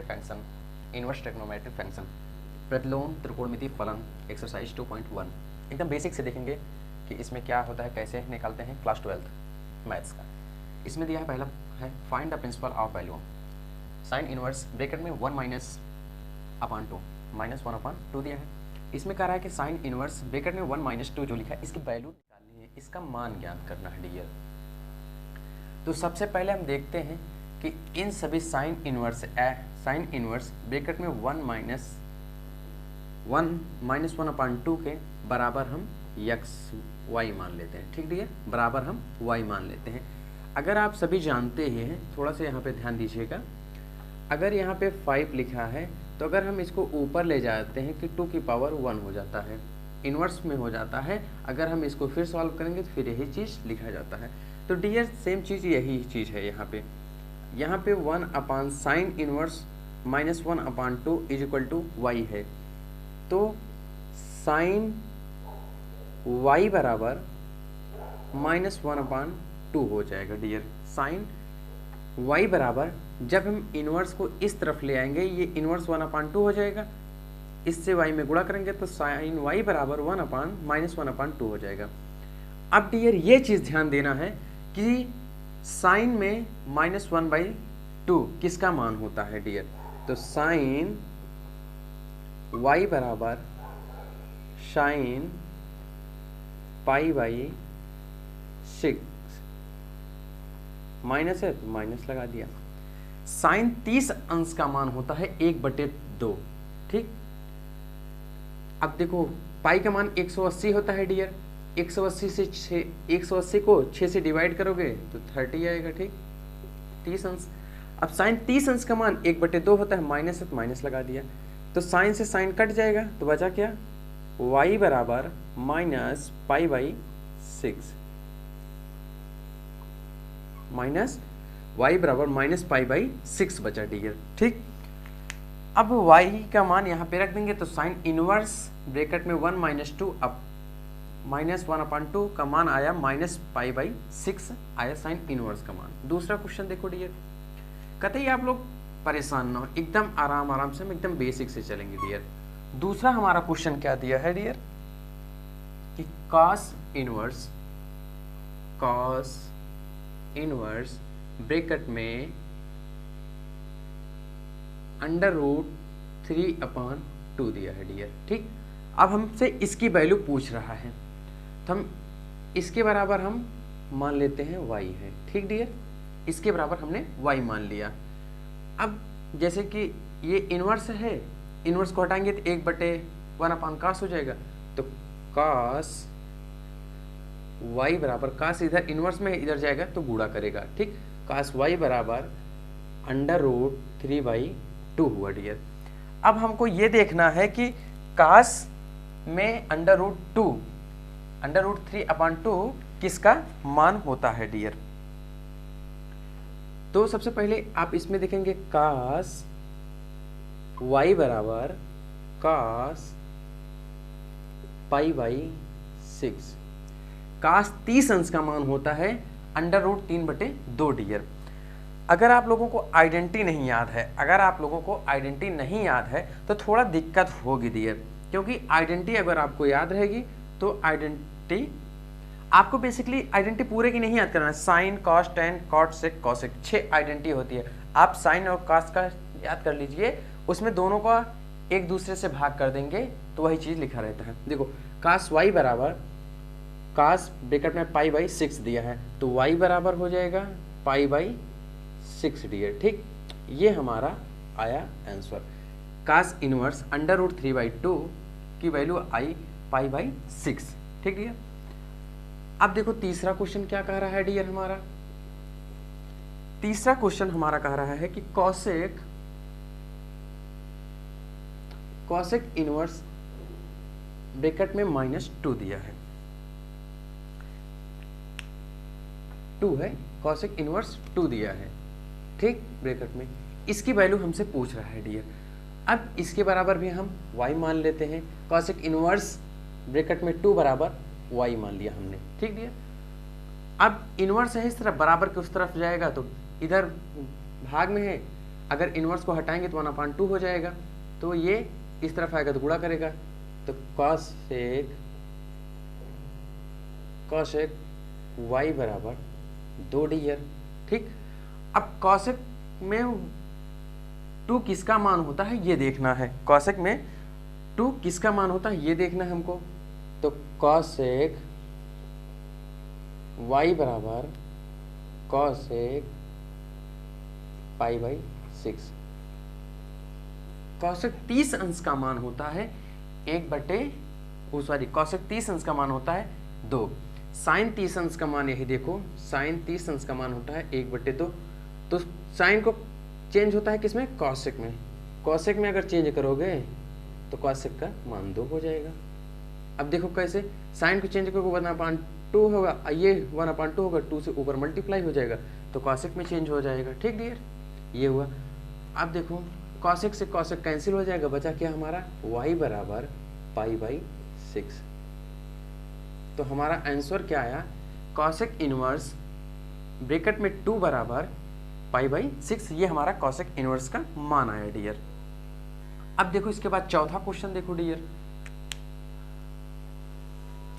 Function, inverse trigonometric function, प्रतिलोम त्रिकोणमिति फलन, exercise 2.1 एकदम बेसिक से देखेंगे कि इसमें क्या होता है, कैसे निकालते हैं क्लास 12 मैथ्स का। इसमें दिया है पहला है find the principle of value sine inverse bracket में 1 माइनस अपान 2 माइनस 1 अपान 2 दिया है। इसमें कह रहा है कि साइन इनवर्स ब्रैकेट में 1 माइनस 2 जो लिखा है इसकी वैल्यू निकालनी है, इसका मान ज्ञात करना है डियर। तो सबसे पहले हम देखते हैं कि इन सभी साइन इनवर्स ब्रैकेट में 1 माइनस 1 अपान 2 के बराबर हम यक्स वाई मान लेते हैं। ठीक डियर, बराबर हम वाई मान लेते हैं। अगर आप सभी जानते हैं, थोड़ा सा यहाँ पे ध्यान दीजिएगा, अगर यहाँ पे 5 लिखा है तो अगर हम इसको ऊपर ले जाते हैं कि 2 की पावर 1 हो जाता है, इनवर्स में हो जाता है। अगर हम इसको फिर सॉल्व करेंगे तो फिर यही चीज़ लिखा जाता है। तो डियर सेम चीज़ यही चीज़ है यहाँ पे 1 upon sine inverse minus 1 upon 2 is equal to y है। तो साइन वाई बराबर माइनस 1 अपान 2 हो जाएगा डियर। साइन वाई बराबर जब हम इनवर्स को इस तरफ ले आएंगे ये इनवर्स 1 अपान 2 हो जाएगा, इससे वाई में गुणा करेंगे तो साइन वाई बराबर 1 अपान माइनस 1 अपान 2 हो जाएगा। अब डियर ये चीज़ ध्यान देना है कि साइन में माइनस 1/2 किसका मान होता है डियर। तो साइन वाई बराबर साइन पाई/6 माइनस है तो माइनस लगा दिया। साइन 30 अंश का मान होता है 1/2। ठीक, अब देखो पाई का मान 180 होता है डियर। 180 को 6 से डिवाइड करोगे तो 30 आएगा। ठीक, 30 अंश। अब साइन 30 अंश का मान 1/2 होता है, माइनस है तो माइनस लगा दिया। तो साइन से साइन कट जाएगा तो बचा क्या, y बराबर माइनस पाई/6 माइनस y बराबर माइनस पाई/6 बचा डियर। ठीक, अब y का मान यहाँ पे रख देंगे तो साइन इनवर्स ब्रैकेट में 1 माइनस 2 अब माइनस 1 अपान 2 का मान आया माइनस पाई/6 आया साइन इनवर्स का मान। दूसरा क्वेश्चन देखो डियर, कतई आप लोग परेशान ना हो, एकदम आराम से हम एकदम बेसिक से चलेंगे डियर। दूसरा हमारा क्वेश्चन क्या दिया है डियर कि cos इनवर्स ब्रैकेट में √3/2 दिया है डियर। ठीक, अब हमसे इसकी वैल्यू पूछ रहा है तो हम इसके बराबर हम मान लेते हैं y है। ठीक डियर, इसके बराबर हमने y मान लिया। अब जैसे कि ये इनवर्स है, इनवर्स को हटाएंगे तो 1/1 अपान cos हो जाएगा। तो cos y बराबर cos इधर इनवर्स में इधर जाएगा तो गुणा करेगा। ठीक, cos y बराबर √3/2 हुआ डियर। अब हमको ये देखना है कि cos में √3/2 किसका मान होता है डियर। तो सबसे पहले आप इसमें देखेंगे cos y बराबर cos पाई/6। cos 30 अंश का मान होता है √3/2 डियर। अगर आप लोगों को आइडेंटिटी नहीं याद है तो थोड़ा दिक्कत होगी डियर, क्योंकि आइडेंटिटी अगर आपको याद रहेगी तो आइडेंटिटी आपको बेसिकली आइडेंटिटी पूरे की नहीं याद करना है। Sign, cos, ten, cot, sec, cosec 6 identity होती है। आप साइन और कॉस का याद कर लीजिए, उसमें दोनों का एक दूसरे से भाग कर देंगे तो वही चीज़ लिखा रहता है। देखो cos y बराबर cos ब्रैकेट में पाई/6 दिया है तो y बराबर हो जाएगा पाई/6 डियर। ठीक, ये हमारा आया आंसर। cos इनवर्स √3/2 की वैल्यू आई पाई/6। ठीक डियर, अब देखो तीसरा क्वेश्चन क्या कह रहा है डियर हमारा। तीसरा क्वेश्चन हमारा कह रहा है कि कॉसेक इनवर्स ब्रैकेट में -2 दिया है, 2 है, कॉसेक इनवर्स 2 दिया है। ठीक, ब्रैकेट में इसकी वैल्यू हमसे पूछ रहा है डियर। अब इसके बराबर भी हम y मान लेते हैं। कॉसेक इनवर्स ब्रैकेट में 2 बराबर y मान लिया हमने। ठीक डियर, अब इनवर्स है इस तरफ, बराबर के उस तरफ जाएगा तो इधर भाग में है अगर इन्वर्स को हटाएंगे तो 1/2 हो जाएगा, तो ये इस तरफ आएगा तो गुणा करेगा, तो कॉसेक y बराबर 2 डियर। ठीक, अब कॉसेक में 2 किसका मान होता है ये देखना है, कॉसेक में 2 किसका मान होता है ये देखना है हमको। तो कॉसेक y बराबर कॉसेक π/6। कॉसेक 30 अंश का मान होता है कॉसेक 30 अंश का मान होता है 2। साइन 30 अंश का मान यही देखो, साइन 30 अंश का मान होता है 1/2। तो साइन को चेंज होता है किसमें, कॉसेक में। कॉसेक में अगर चेंज करोगे तो कॉसेक का मान 2 हो जाएगा। अब देखो कैसे, साइन को चेंज करोगे 1/2 होगा, ये 1/2 होगा, 2 से ऊपर मल्टीप्लाई हो जाएगा तो कॉसेक में चेंज हो जाएगा। ठीक डियर, ये हुआ। अब देखो कॉसेक से कॉसेक कैंसिल हो जाएगा, बचा क्या हमारा y बराबर π/6। तो हमारा आंसर क्या आया, कॉसेक इनवर्स ब्रैकेट में 2 बराबर π/6, ये हमारा कॉसेक इनवर्स का मान आया डियर। अब देखो इसके बाद चौथा क्वेश्चन देखो डियर,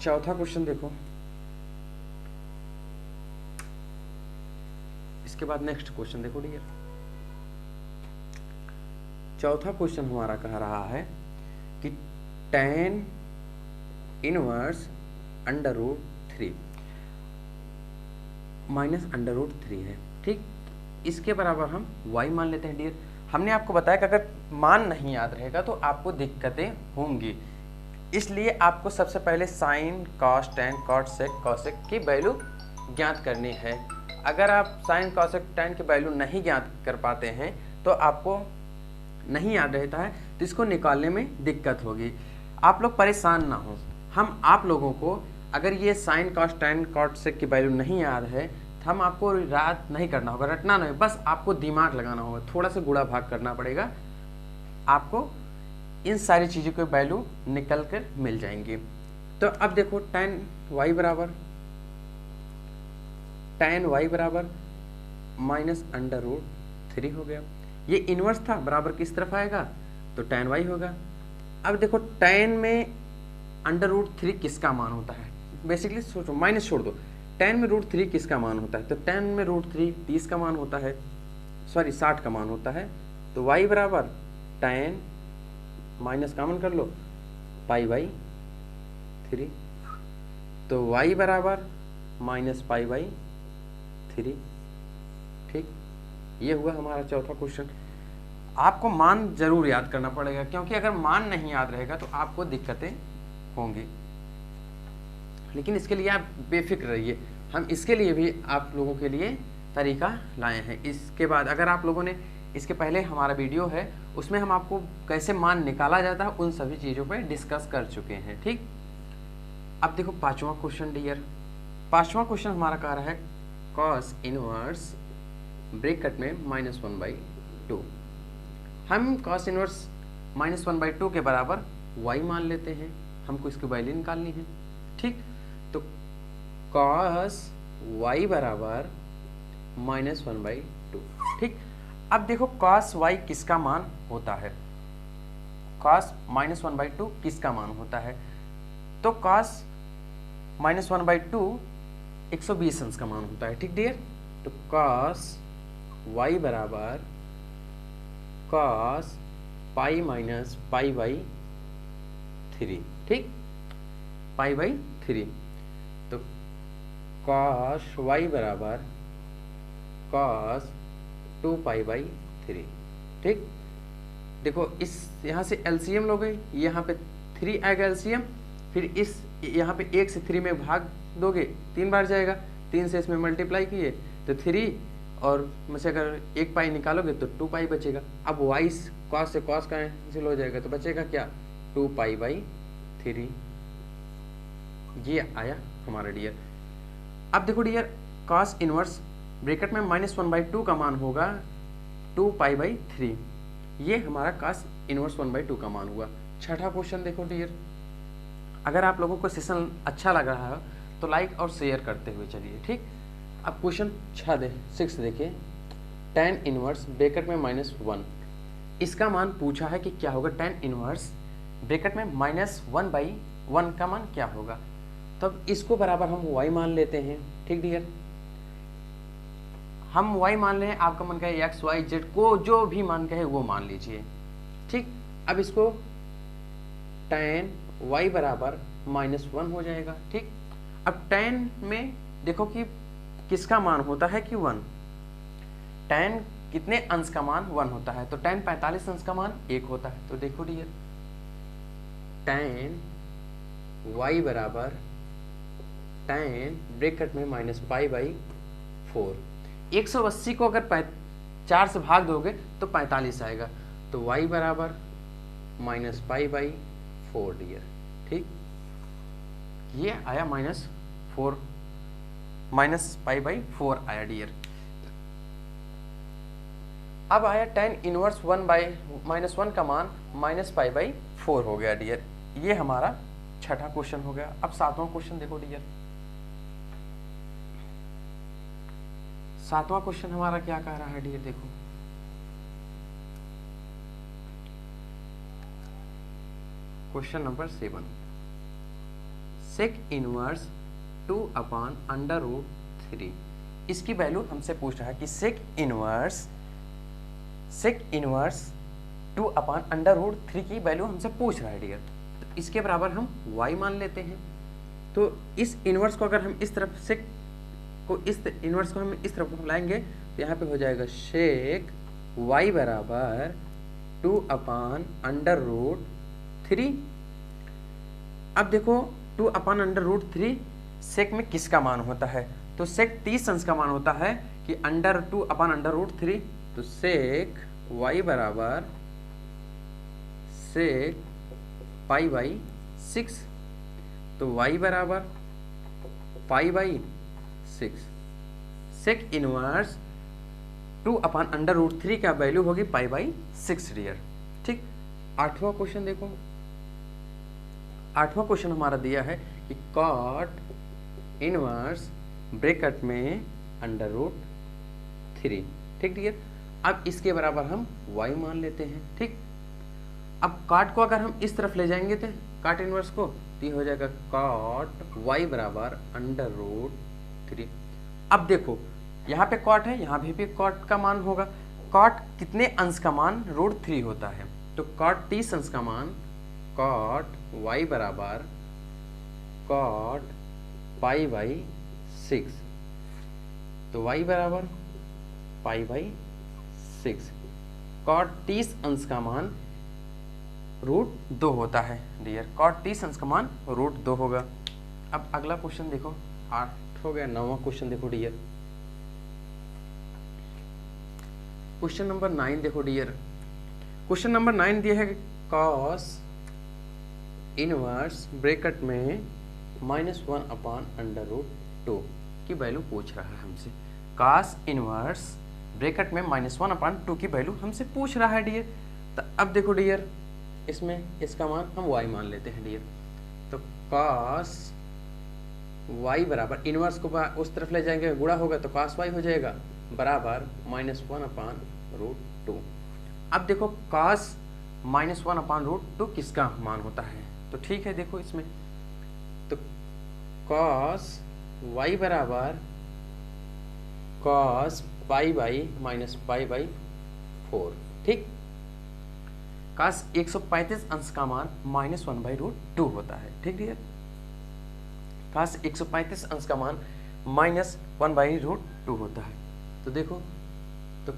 चौथा क्वेश्चन देखो, इसके बाद नेक्स्ट क्वेश्चन देखो डियर। चौथा क्वेश्चन हमारा कह रहा है कि tan इनवर्स √3 माइनस √3 है। ठीक, इसके बराबर हम y मान लेते हैं डियर। हमने आपको बताया कि अगर मान नहीं याद रहेगा तो आपको दिक्कतें होंगी, इसलिए आपको सबसे पहले sine cos tan cot sec cosec की वैल्यू ज्ञात करनी है। अगर आप साइन कॉसेक टैन की वैल्यू नहीं ज्ञात कर पाते हैं तो आपको नहीं याद रहता है, तो इसको निकालने में दिक्कत होगी। आप लोग परेशान ना हो, हम आप लोगों को अगर ये sine cos tan cot sec की वैल्यू नहीं याद है तो हम आपको याद नहीं करना होगा, रटना नहीं, बस आपको दिमाग लगाना होगा, थोड़ा सा गुणा भाग करना पड़ेगा, आपको इन सारी चीज़ों की वैल्यू निकल कर मिल जाएंगी। तो अब देखो tan y बराबर -√3 हो गया। ये इनवर्स था, बराबर किस तरफ आएगा तो tan y होगा। अब देखो tan में √3 किसका मान होता है, बेसिकली सोचो, माइनस छोड़ दो, tan में √3 किसका मान होता है, तो tan में √3 30 का मान होता है, सॉरी 60 का मान होता है। तो y बराबर tan माइनस कॉमन कर लो π/3, तो y बराबर -π/3। ठीक, ये हुआ हमारा चौथा क्वेश्चन। आपको मान जरूर याद करना पड़ेगा, क्योंकि अगर मान नहीं याद रहेगा तो आपको दिक्कतें होंगी, लेकिन इसके लिए आप बेफिक्र रहिए, हम इसके लिए भी आप लोगों के लिए तरीका लाए हैं। इसके बाद अगर आप लोगों ने, इसके पहले हमारा वीडियो है उसमें हम आपको कैसे मान निकाला जाता है उन सभी चीज़ों पे डिस्कस कर चुके हैं। ठीक, अब देखो पांचवा क्वेश्चन डियर, पांचवा क्वेश्चन हमारा कह रहा है कॉस इनवर्स ब्रैकेट में -1/2। हम कॉस इनवर्स -1/2 के बराबर y मान लेते हैं, हमको इसकी वैल्यू निकालनी है। ठीक, तो कॉस y बराबर -1/2। ठीक, अब देखो cos y किसका मान होता है, cos -1/2 किसका मान होता है, तो cos -1/2 120 अंश का मान होता है। ठीक डियर, तो cos y बराबर cos π-π/3। ठीक, π/3, तो cos y बराबर cos 2π/3। ठीक, देखो इस यहाँ से एलसीएम लोगे, यहाँ पे 3 आएगा एलसीएम, फिर इस यहाँ पे 1 से 3 में भाग दोगे, 3 बार जाएगा, 3 से इसमें मल्टीप्लाई किए तो 3, और मुझसे अगर 1 पाई निकालोगे तो 2 पाई बचेगा। अब y cos से cos कैंसिल हो जाएगा तो बचेगा क्या 2π/3। ये आया हमारा डियर। अब देखो डियर, cos इनवर्स ब्रैकेट में -1/2 का मान होगा 2π/3, ये हमारा cos इनवर्स 1/2 का मान हुआ। छठा क्वेश्चन देखो डियर, अगर आप लोगों को सेशन अच्छा लग रहा है तो लाइक और शेयर करते हुए चलिए। ठीक, अब क्वेश्चन 6 देखिए, tan इनवर्स ब्रैकेट में -1, इसका मान पूछा है कि क्या होगा। tan इनवर्स ब्रैकेट में -1/1 का मान क्या होगा। तब इसको बराबर हम y मान लेते हैं। ठीक डियर, हम y मान लें, आपका मन कहे x y z को जो भी मान कहे वो मान लीजिए। ठीक, अब इसको tan y बराबर -1 हो जाएगा। ठीक, अब tan में देखो कि किसका मान होता है कि 1, tan कितने अंश का मान 1 होता है, तो tan 45 अंश का मान 1 होता है। तो देखो डियर, tan y बराबर tan ब्रैकेट में -π/4, 180 को अगर 4 से भाग दोगे तो 45 आएगा, तो y बराबर -π/4 डियर। ठीक, ये आया -π/4 आया डियर। अब आया tan इनवर्स 1/-1 का मान -π/4 हो गया डियर। ये हमारा छठा क्वेश्चन हो गया। अब सातवां क्वेश्चन देखो डियर। सातवां क्वेश्चन हमारा क्या कह रहा है डियर, देखो क्वेश्चन नंबर 7, सेक इनवर्स 2/√3, इसकी वैल्यू हमसे पूछ रहा है कि सेक इनवर्स 2/√3 की वैल्यू हमसे पूछ रहा है डियर। तो इसके बराबर हम y मान लेते हैं। तो इस इनवर्स को अगर हम इस तरफ सेक को इस इनवर्स को हम इस तरफ लाएंगे तो यहाँ पे हो जाएगा शेक y बराबर 2/√3। अब देखो 2/√3 सेक में किसका मान होता है, तो सेक 30 अंश का मान होता है कि √2/√3, तो सेक y बराबर सेक π/6, तो y बराबर π/6। सेक इनवर्स 2/√3 का वैल्यू होगी π/6 डियर। ठीक, आठवां क्वेश्चन देखो। आठवां क्वेश्चन हमारा दिया है कि कॉट इनवर्स ब्रैकेट में √3। ठीक डियर, अब इसके बराबर हम y मान लेते हैं। ठीक, अब काट को अगर हम इस तरफ ले जाएंगे तो काट इनवर्स को, तो ये हो जाएगा कॉट y बराबर √3। अब देखो यहाँ पे कॉट है, यहाँ भी कॉट का मान होगा। कॉट कितने अंश का मान √3 होता है, तो कॉट 30 अंश का मान कॉट y बराबर कॉट π/6, तो y बराबर π/6। कॉट 30 अंश का मान √2 होता है डियर। कॉट 30 अंश का मान √2 होगा। अब अगला क्वेश्चन देखो, 8 हो गया। 9वां क्वेश्चन देखो डियर। क्वेश्चन नंबर 9 देखो डियर। क्वेश्चन नंबर 9 दिया है कॉस इनवर्स ब्रैकेट में -1/√2 की वैल्यू पूछ रहा है हमसे। कॉस इनवर्स ब्रैकेट में -1/2 की वैल्यू हमसे पूछ रहा है डियर। तो अब देखो डियर, इसमें इसका मान हम y मान लेते हैं डियर। तो cos y बराबर इनवर्स को उस तरफ ले जाएंगे, गुणा होगा तो cos y हो जाएगा बराबर -1/√2। अब देखो cos -1/√2 किसका मान होता है, तो ठीक है देखो इसमें, तो cos y बराबर cos π/-π/4। ठीक, cos 135 अंश का मान -1/√2 होता है। ठीक है, cos 135 अंश का मान -1/√2 होता है। तो देखो, तो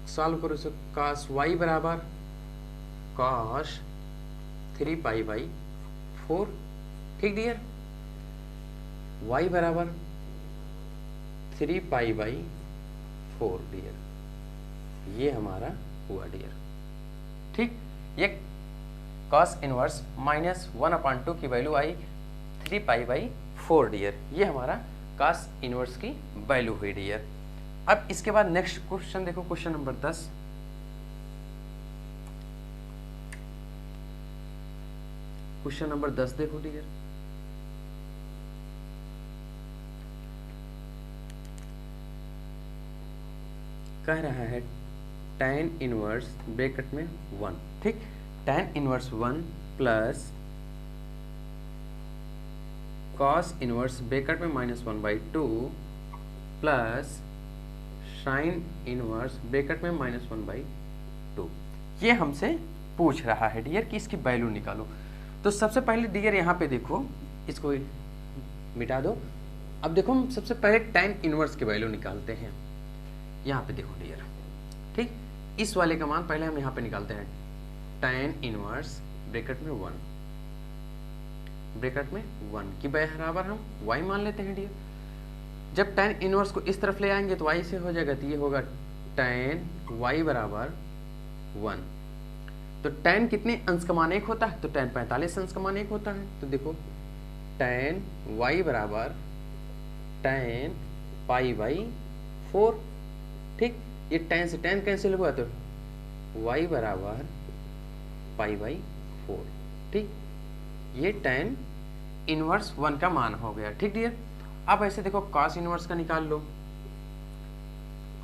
सॉल्व करो इसे। cos y बराबर cos 3π/4। ठीक डियर, y बराबर 3π/4 डियर। ये हमारा हुआ डियर। ठीक, ये cos इनवर्स -1/2 की वैल्यू आई 3π/4 डियर। ये हमारा cos इनवर्स की वैल्यू हुई डियर। अब इसके बाद नेक्स्ट क्वेश्चन देखो, क्वेश्चन नंबर 10। क्वेश्चन नंबर 10 देखो डियर। कह रहा है tan इनवर्स ब्रैकेट में 1, ठीक, tan inverse 1 plus cos inverse bracket में -1/2 प्लस sin इनवर्स ब्रैकेट में -1/2। ये हमसे पूछ रहा है डियर कि इसकी वैल्यू निकालो। तो सबसे पहले डियर यहाँ पे देखो, इसको मिटा दो। अब देखो हम सबसे पहले tan इनवर्स की वैल्यू निकालते हैं। यहाँ पे देखो डियर, ठीक, इस वाले का मान पहले हम यहाँ पे निकालते हैं। tan इनवर्स ब्रैकेट में 1, ब्रैकेट में 1 की बराबर हम y मान लेते हैं डियर। जब tan इनवर्स को इस तरफ ले आएंगे तो y से हो जाएगा, तो ये होगा tan y बराबर 1। तो tan कितने अंश का मान 1 होता है? तो tan 45 अंश का मान 1 होता है। तो देखो tan y बराबर tan π/4, ठीक, ये tan से tan कैंसिल हुआ तो y बराबर π/4, ठीक, ये tan इनवर्स 1 का मान हो गया, ठीक डियर। अब ऐसे देखो cos इनवर्स का निकाल लो,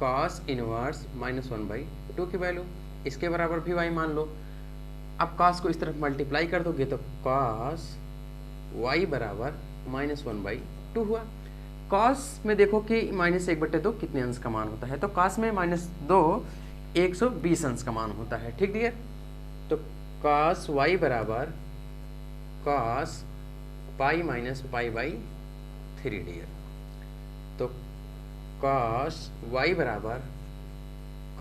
cos इनवर्स -1/2 की वैल्यू, इसके बराबर भी y मान लो। अब cos को इस तरफ मल्टीप्लाई कर दोगे तो cos y बराबर -1/2 हुआ। cos में देखो कि -1/2 कितने अंश का मान होता है? तो cos में -2 120 अंश का मान होता है, ठीक डियर। तो cos y बराबर cos पाई -π/3 डियर। तो cos y बराबर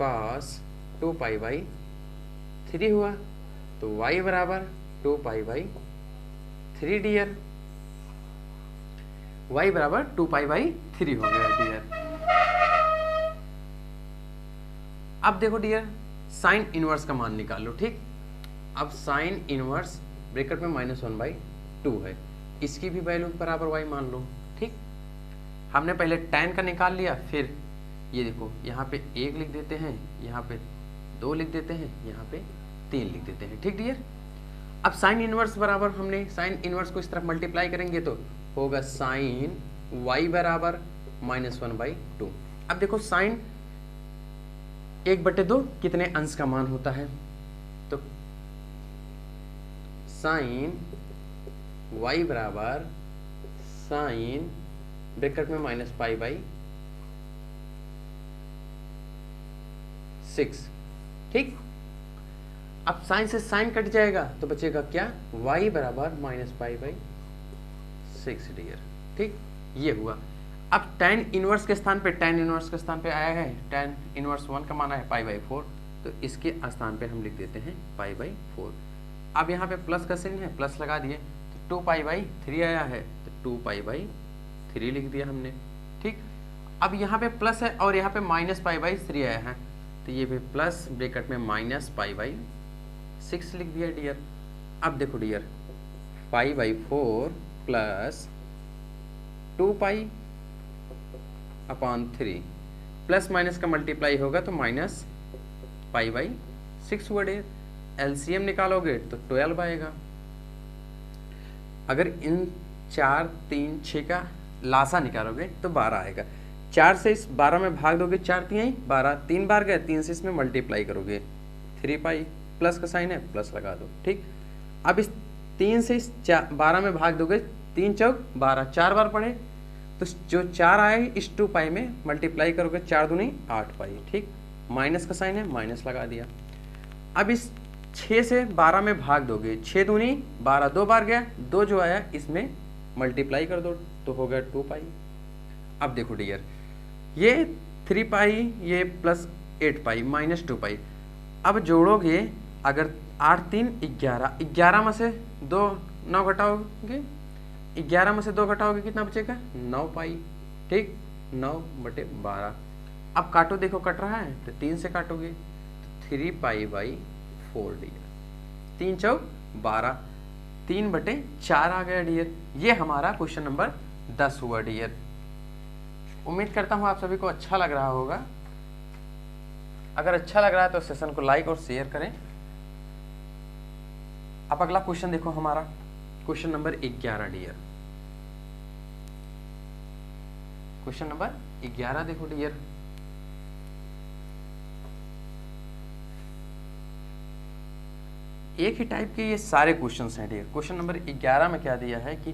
cos 2π/3 हुआ। तो y बराबर 2π/3 डियर, y बराबर 2π/3 हो गया डियर। अब देखो डियर साइन इनवर्स का मान निकाल लो, ठीक। अब साइन इनवर्स ब्रैकेट में -1/2 है, इसकी भी वैल्यू बराबर y मान लो, ठीक। हमने पहले tan का निकाल लिया, फिर ये देखो यहाँ पे 1 लिख देते हैं, यहाँ पे 2 लिख देते हैं, यहाँ पे 3 लिख देते हैं, ठीक डियर। अब साइन इनवर्स बराबर हमने साइन इनवर्स को इस तरफ मल्टीप्लाई करेंगे तो होगा साइन y बराबर -1/2। अब देखो साइन 1/2 कितने अंश का मान होता है? तो साइन y बराबर साइन ब्रैकेट में -π/6, ठीक। अब साइन से साइन कट जाएगा तो बचेगा क्या? y बराबर -π/6 डियर, ठीक, ये हुआ। अब tan इनवर्स के स्थान पे आया है tan इनवर्स 1 का मान है π/4, तो इसके स्थान पे हम लिख देते हैं π/4। अब यहाँ पे प्लस का चिन्ह है, प्लस लगा दिए, तो 2π/3 आया है, तो 2π/3 लिख दिया हमने, ठीक। अब यहाँ पे प्लस है और यहाँ पे -π/3 आया है, तो ये भी प्लस ब्रैकेट में -π/6 लिख दिया डियर। अब देखो डियर π/4 प्लस 2π/3 प्लस माइनस का मल्टीप्लाई होगा तो -π/6 हुआ डियर। एलसीएम निकालोगे तो 12 आएगा। अगर इन 4, 3, 6 का लासा निकालोगे तो 12 आएगा। 4 से इस 12 में भाग दोगे, 4 3 12, 3 बार गए, 3 से इसमें मल्टीप्लाई करोगे, 3π प्लस का साइन है, प्लस लगा दो, ठीक। अब इस 3 से इस 12 में भाग दोगे, 3 चौक 12, 4 बार पढ़े तो जो 4 आए इस 2π में मल्टीप्लाई करोगे, 4 दूनी 8π, ठीक। माइनस का साइन है, माइनस लगा दिया। अब इस 6 से 12 में भाग दोगे, 6 दूनी 12, 2 बार गया, 2 जो आया इसमें मल्टीप्लाई कर दो तो हो गया 2π। अब देखो डियर ये 3π ये प्लस 8π माइनस 2π, अब जोड़ोगे अगर 8 3 11, 11 में से 2 9 घटाओगे, 11 में से 2 घटाओगे कितना बचेगा? 9π, ठीक, 9/12। अब काटो, देखो कट रहा है तो 3 से काटोगे तो 3π/4 डियर, 3 चौक 12, 3/4 आ गया डियर। ये हमारा क्वेश्चन नंबर 10 हुआ डियर। उम्मीद करता हूँ आप सभी को अच्छा लग रहा होगा। अगर अच्छा लग रहा है तो सेशन को लाइक और शेयर करें। अब अगला क्वेश्चन देखो हमारा, question number 11 dear. Question number 11 देखो डियर, एक ही टाइप के ये सारे क्वेश्चंस हैं डियर। क्वेश्चन नंबर 11 में क्या दिया है कि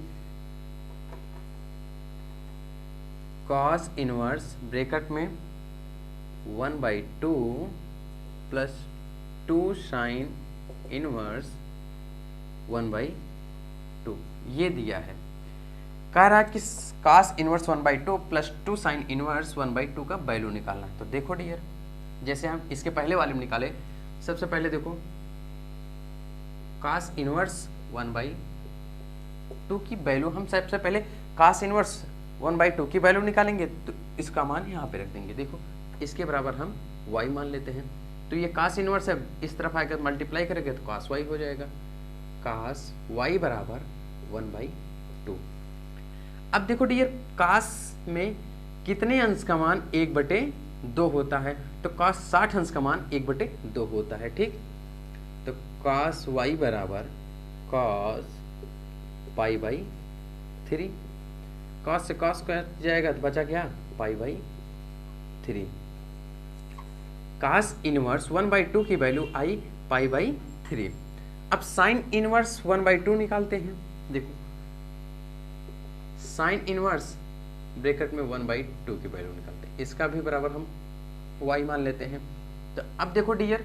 cos इनवर्स ब्रैकेट में 1/2 प्लस 2 साइन इनवर्स 1/2 ये दिया है। कह रहा है कि cos inverse 1/2 plus 2 sine inverse 1/2 का वैल्यू निकालना है। तो देखो डियर, जैसे हम इसके पहले वाले में निकाले, सबसे पहले देखो cos इनवर्स 1/2 की वैल्यू, हम सबसे पहले cos इनवर्स 1/2 की वैल्यू निकालेंगे तो इसका मान यहाँ पे रख देंगे। देखो इसके बराबर हम y मान लेते हैं, तो ये cos इनवर्स है, इस तरफ आएगा मल्टीप्लाई करेंगे तो cos y हो जाएगा। cos y बराबर 1/2। अब देखो डियर, cos में कितने अंश का मान 1/2 होता है, तो cos 60 अंश का मान 1/2 होता है। ठीक, तो cos y बराबर cos π/3। cos से cos कट जाएगा तो बचा क्या, π/3। cos इनवर्स 1/2 की वैल्यू आई π/3। अब साइन इनवर्स 1/2 निकालते हैं। देखो साइन इनवर्स ब्रैकेट में 1/2 की वैल्यू निकालते हैं, इसका भी बराबर हम y मान लेते हैं। तो अब देखो डियर,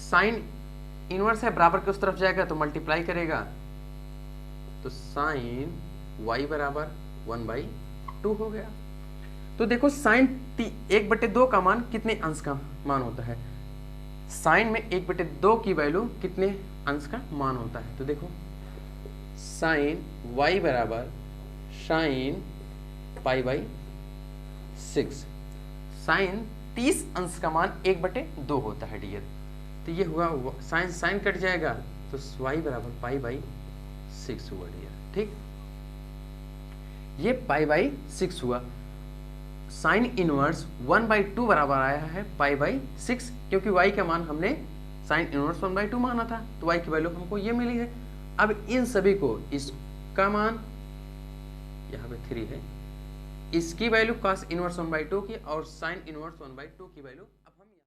साइन इनवर्स है, बराबर के उस तरफ जाएगा तो मल्टीप्लाई करेगा, तो साइन y बराबर 1/2 हो गया। तो देखो साइन 1/2 का मान कितने अंश का मान होता है, साइन में 1/2 की वैल्यू कितने अंश का मान होता है। तो देखो साइन y बराबर साइन π/6, साइन 30 अंश का मान 1/2 होता है डियर। तो ये हुआ साइन साइन कट जाएगा तो y बराबर π/6 हुआ डियर। ठीक, ये π/6 हुआ। साइन इनवर्स 1/2 बराबर आया है π/6, क्योंकि y का मान हमने साइन इनवर्स 1/2 माना था, तो y की वैल्यू हमको ये मिली है। अब इन सभी को, इसका मान यहाँ पे 3 है, इसकी वैल्यू cos इनवर्स 1/2 की और साइन इनवर्स 1/2 की वैल्यू